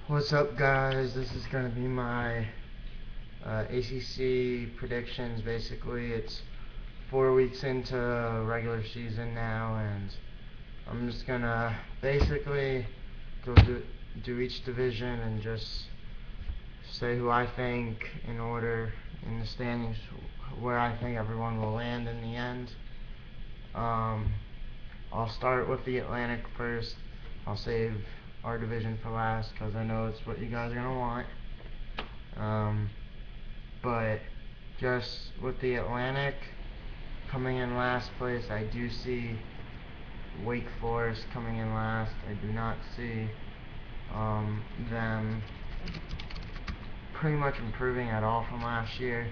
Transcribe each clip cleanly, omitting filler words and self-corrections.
What's up, guys? This is going to be my ACC predictions. Basically, it's 4 weeks into regular season now, and I'm just going to basically go do each division and just say who I think in order in the standings, where I think everyone will land in the end. Um, I'll start with the Atlantic first. I'll save our division for last because I know it's what you guys are going to want. But just with the Atlantic coming in last place, I do see Wake Forest coming in last. I do not see them pretty much improving at all from last year.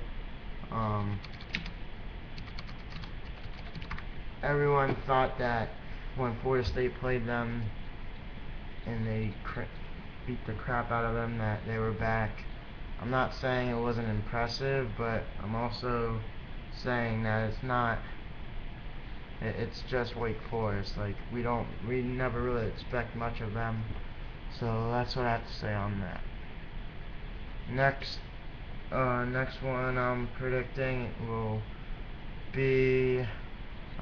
Everyone thought that when Florida State played them and they beat the crap out of them, that they were back. I'm not saying it wasn't impressive, but I'm also saying that it's not. It's just Wake Forest. Like we never really expect much of them. So that's what I have to say on that. Next one I'm predicting will be.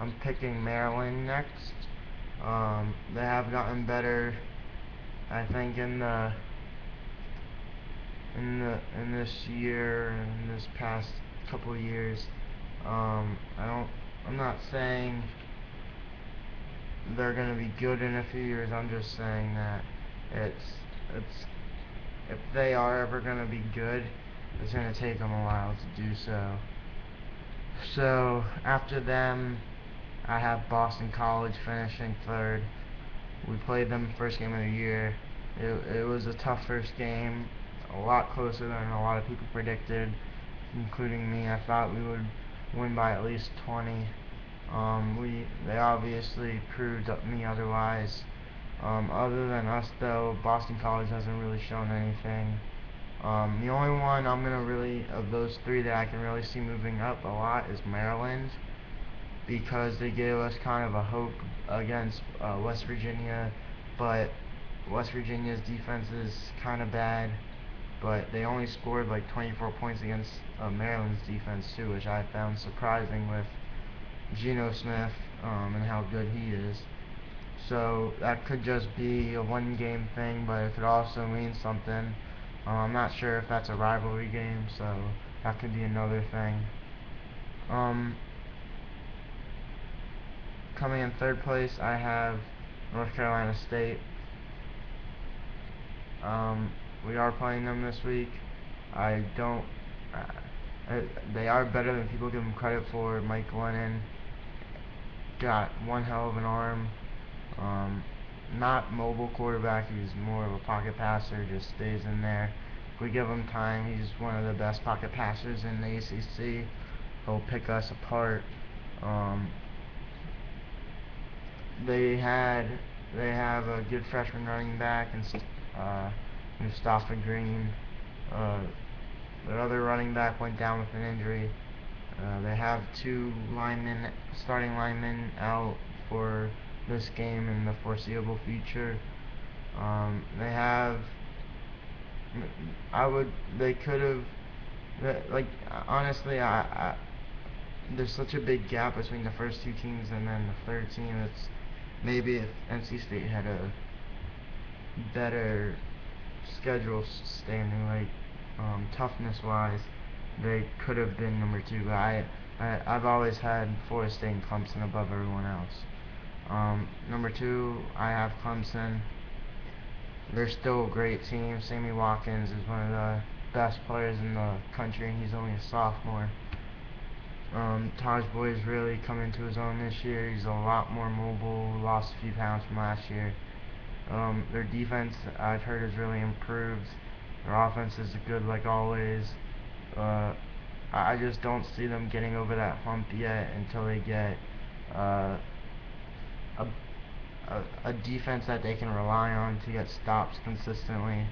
I'm picking Maryland next. They have gotten better, I think, in this year and this past couple of years. I'm not saying they're gonna be good in a few years. I'm just saying that it's if they are ever gonna be good, it's gonna take them a while to do so. So after them, I have Boston College finishing third. We played them first game of the year. It was a tough first game, a lot closer than a lot of people predicted, including me. I thought we would win by at least 20. They obviously proved me otherwise. Other than us, though, Boston College hasn't really shown anything. The only one I'm gonna really, of those three, that I can really see moving up a lot is Maryland, because they gave us kind of a hope against West Virginia, but West Virginia's defense is kind of bad, but they only scored like 24 points against Maryland's defense too, which I found surprising with Geno Smith and how good he is. So that could just be a one-game thing, but it could also mean something. I'm not sure if that's a rivalry game, so that could be another thing. Coming in third place, I have North Carolina State. We are playing them this week. I don't. They are better than people give them credit for. Mike Lennon got one hell of an arm. Not mobile quarterback. He's more of a pocket passer. Just stays in there. If we give him time, he's one of the best pocket passers in the ACC. He'll pick us apart. They have a good freshman running back and Mustafa Green. Their other running back went down with an injury. They have two starting linemen out for this game in the foreseeable future. They have. They could have. Like honestly, there's such a big gap between the first two teams and then the third team. It's maybe if NC State had a better schedule standing, like toughness-wise, they could have been number two. But I've always had Florida State and Clemson above everyone else. Number two, I have Clemson. They're still a great team. Sammy Watkins is one of the best players in the country, and he's only a sophomore. Taj Boyd's really come into his own this year. He's a lot more mobile, lost a few pounds from last year. Their defense, I've heard, has really improved. Their offense is good like always. I just don't see them getting over that hump yet until they get a, a defense that they can rely on to get stops consistently.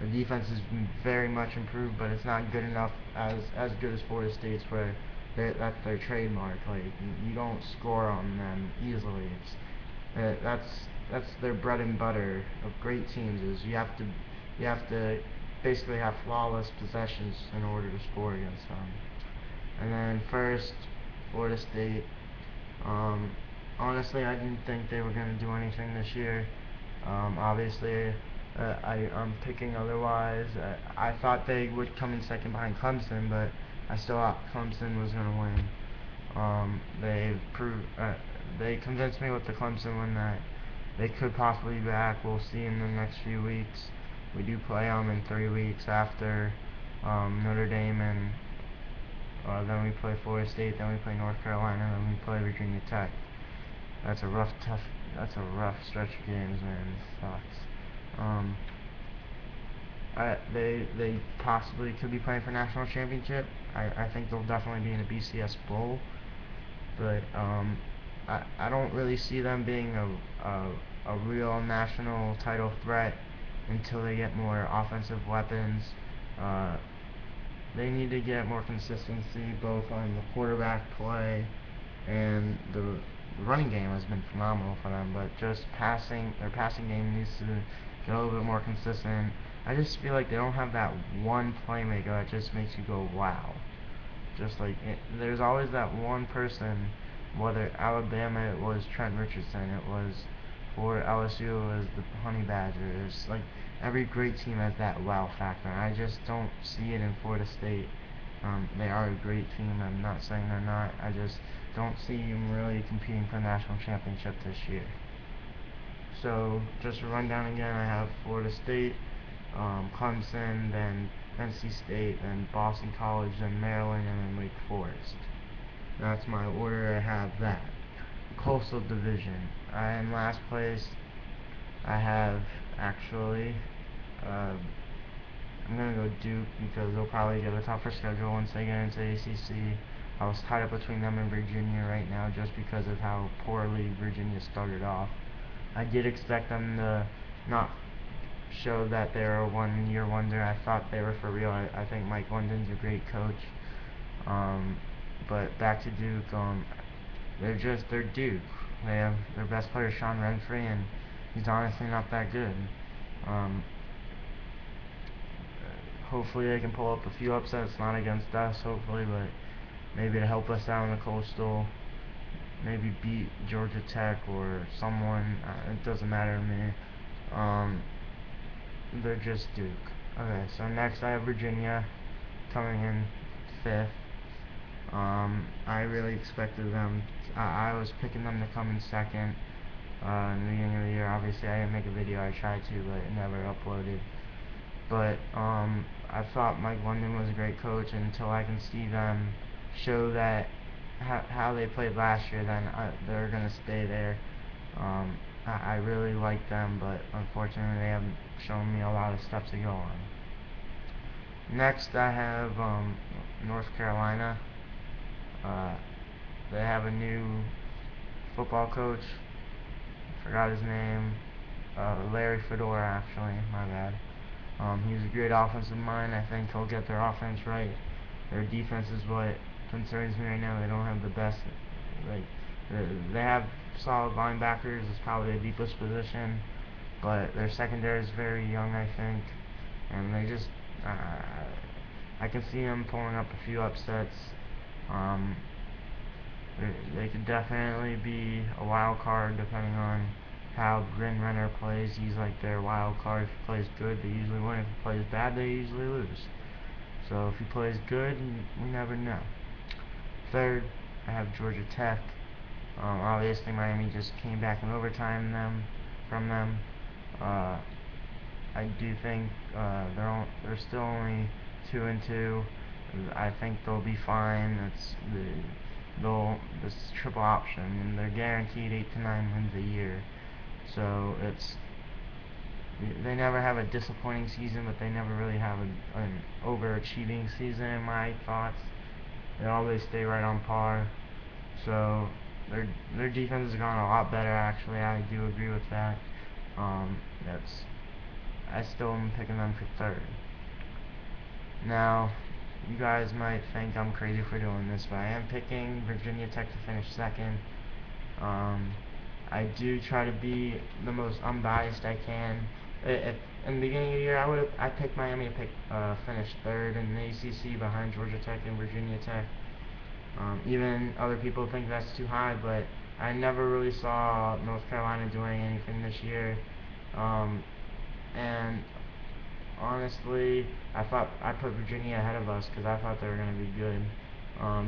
The defense is very much improved, but it's not good enough as good as Florida State's, where that's their trademark. Like you don't score on them easily. That's their bread and butter of great teams. Is you have to you have to basically have flawless possessions in order to score against them. And then first, Florida State. Um, Honestly, I didn't think they were going to do anything this year. Obviously, I'm picking otherwise. I thought they would come in second behind Clemson, but I still thought Clemson was going to win. They convinced me with the Clemson one that they could possibly be back. We'll see in the next few weeks. We do play them in 3 weeks after Notre Dame, and then we play Florida State, then we play North Carolina, and then we play Virginia Tech. That's a rough stretch of games, man. It sucks. They possibly could be playing for national championship. I think they'll definitely be in a BCS bowl, but I don't really see them being a real national title threat until they get more offensive weapons. Uh, they need to get more consistency both on the quarterback play, and the running game has been phenomenal for them, but just their passing game needs to get a little bit more consistent. I just feel like they don't have that one playmaker that just makes you go wow. Just like there's always that one person. Whether Alabama it was Trent Richardson, it was for LSU it was the Honey Badgers. Like every great team has that wow factor. I just don't see it in Florida State. They are a great team. I'm not saying they're not. I just don't see them really competing for a national championship this year. So just to run down again, I have Florida State, Clemson, then NC State, then Boston College, then Maryland, and then Wake Forest. That's my order. I have that. Coastal Division. In last place, I have actually. Uh, I'm gonna go Duke because they'll probably get a tougher schedule once they get into ACC. I was tied up between them and Virginia right now just because of how poorly Virginia started off. I did expect them to not show that they're a one-year wonder. I thought they were for real. I think Mike London's a great coach. But back to Duke, they're Duke. They have their best player Sean Renfree, and he's honestly not that good. Um, Hopefully they can pull up a few upsets, not against us, hopefully, but maybe to help us out in the Coastal. Maybe beat Georgia Tech or someone. It doesn't matter to me. Um, they're just Duke. Okay, so next I have Virginia coming in 5th. I really expected them. I was picking them to come in 2nd. In the beginning of the year, obviously I didn't make a video. I tried to, but it never uploaded. But I thought Mike London was a great coach, and until I can see them show that how they played last year, then they're gonna stay there. I really like them, but unfortunately they haven't shown me a lot of stuff to go on. Next I have North Carolina. They have a new football coach. I forgot his name. Larry Fedora, actually. My bad. He's a great offensive mind. I think he'll get their offense right. Their defense is what concerns me right now. They don't have the best. Like they have solid linebackers. It's probably the deepest position, but their secondary is very young, I think, and they just. I can see them pulling up a few upsets. Um, they could definitely be a wild card depending on how Grin Renner plays. He's like their wild card. If he plays good, they usually win. If he plays bad, they usually lose. So if he plays good, we never know. 3rd, I have Georgia Tech. Obviously, Miami just came back in overtime from them. I do think they're still only 2-2. I think they'll be fine. This triple option, and they're guaranteed 8 to 9 wins a year. So they never have a disappointing season, but they never really have an overachieving season in my thoughts. They always stay right on par. So their defense has gone a lot better, actually. I do agree with that. I still am picking them for 3rd. Now, you guys might think I'm crazy for doing this, but I am picking Virginia Tech to finish 2nd. I do try to be the most unbiased I can. If in the beginning of the year, I picked Miami to finish third in the ACC behind Georgia Tech and Virginia Tech. Even other people think that's too high, but I never really saw North Carolina doing anything this year. And honestly, I thought I put Virginia ahead of us because I thought they were going to be good.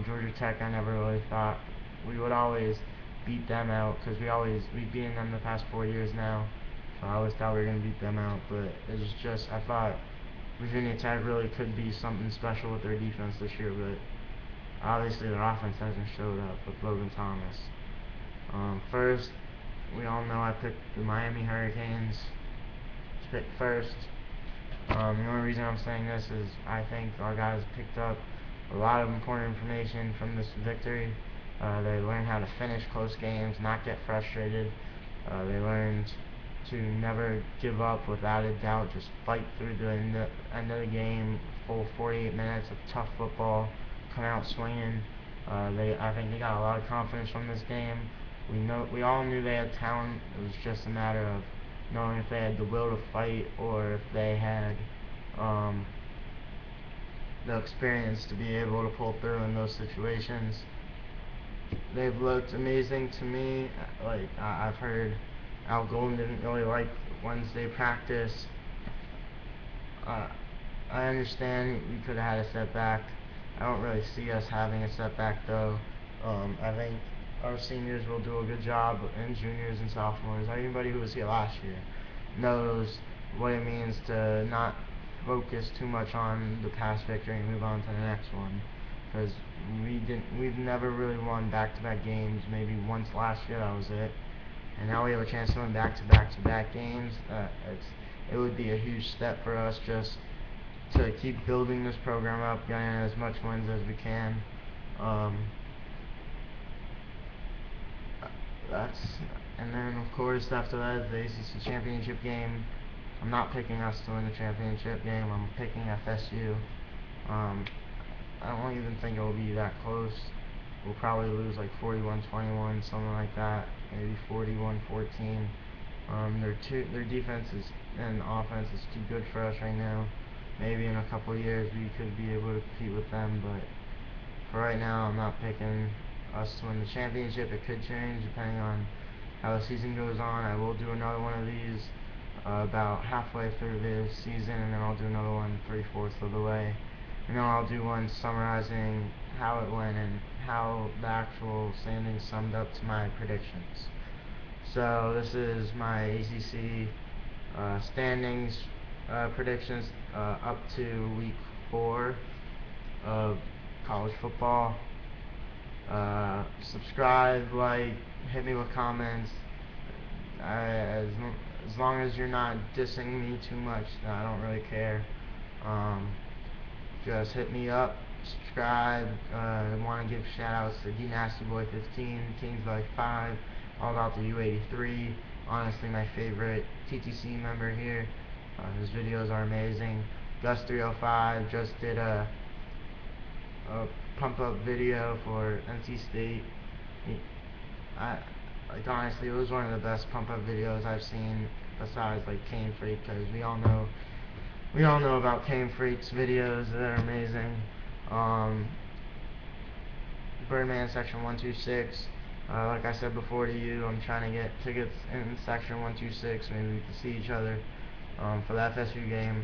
Georgia Tech, I never really thought we would always beat them out because we've beaten them the past 4 years now. So I always thought we were going to beat them out, but it was just I thought Virginia Tech really could be something special with their defense this year, but obviously their offense hasn't showed up with Logan Thomas. First, we all know I picked the Miami Hurricanes to pick first. The only reason I'm saying this is I think our guys picked up a lot of important information from this victory. They learned how to finish close games, not get frustrated. They learned to never give up without a doubt, just fight through the end of the game, full 48 minutes of tough football, come out swinging. I think they got a lot of confidence from this game. We all knew they had talent. It was just a matter of knowing if they had the will to fight or if they had the experience to be able to pull through in those situations. They've looked amazing to me. Like I've heard Al Golden didn't really like Wednesday practice. I understand we could have had a setback. I don't really see us having a setback though. I think our seniors will do a good job, and juniors and sophomores. Anybody who was here last year knows what it means to not focus too much on the past victory and move on to the next one. Because we've never really won back-to-back games. Maybe once last year, that was it. And now we have a chance to win back-to-back games. It would be a huge step for us just to keep building this program up, getting as much wins as we can. And then of course after that the ACC championship game. I'm not picking us to win the championship game. I'm picking FSU. I don't even think it will be that close. We'll probably lose like 41-21, something like that, maybe 41-14. Their defense and offense is too good for us right now. Maybe in a couple of years we could be able to compete with them, but for right now I'm not picking us to win the championship. It could change depending on how the season goes on. I will do another one of these about halfway through the season, and then I'll do another one 3/4 of the way, and then I'll do one summarizing how it went and how the actual standings summed up to my predictions. So this is my ACC standings predictions up to week 4 of college football. Subscribe, like, hit me with comments. As long as you're not dissing me too much, I don't really care. Just hit me up, subscribe. I want to give shout outs to DNastyBoy15, Kingsboy5, all about the U83. Honestly, my favorite TTC member here. His videos are amazing. Gus305 just did a pump up video for NC State. Honestly, it was one of the best pump up videos I've seen besides like Kane Freak, because we all know about Kane Freak's videos. They're amazing. Birdman section 126. Like I said before to you, I'm trying to get tickets in section 126. Maybe we can see each other for the FSU game.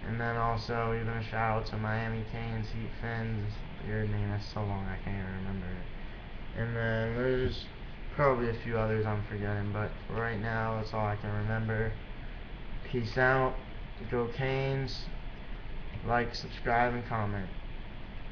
And then also even a shout out to Miami Canes, Heat Fins. Your name is so long I can't even remember it. And then there's probably a few others I'm forgetting, but for right now that's all I can remember. Peace out. Go Canes. Like, subscribe, and comment.